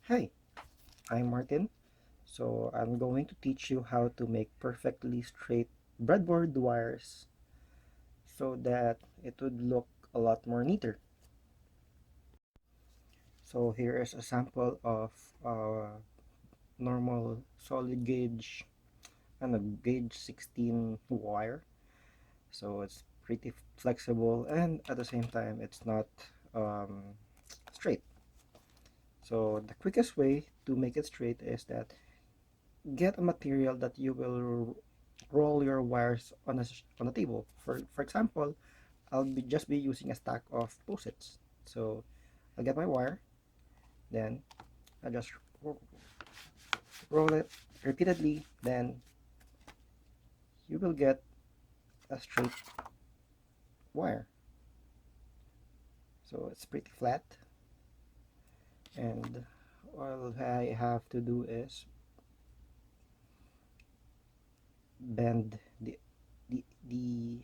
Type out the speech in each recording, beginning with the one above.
Hi, I'm Martin. So I'm going to teach you how to make perfectly straight breadboard wires so that it would look a lot more neater. So here is a sample of a normal solid gauge and a gauge 16 wire. So it's pretty flexible and at the same time it's not straight. So the quickest way to make it straight is that get a material that you will roll your wires on a table. For example, just be using a stack of post-its. So I'll get my wire, then I just roll it repeatedly, then you will get a straight wire. So it's pretty flat, and all I have to do is bend the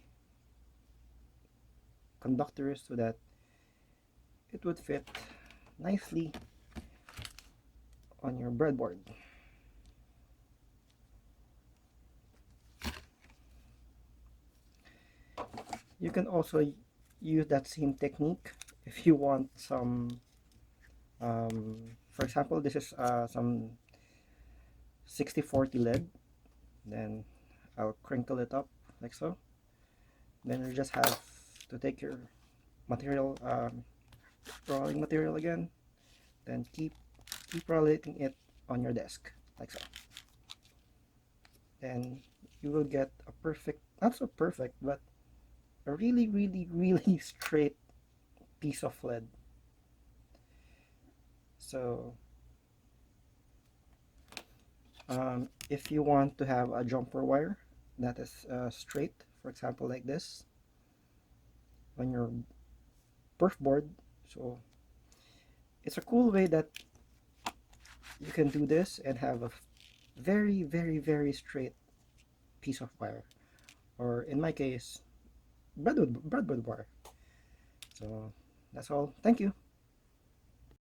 conductors so that it would fit nicely on your breadboard. You can also use that same technique if you want some, for example, this is some 60/40 lead. Then I'll crinkle it up like so. Then you just have to take your material, rolling material again, then keep rolling it on your desk like so. Then you will get a perfect, not so perfect, but a really straight piece of lead. So if you want to have a jumper wire that is straight, for example like this on your perf board, so it's a cool way that you can do this and have a very straight piece of wire, or in my case breadboard wire. So that's all. Thank you.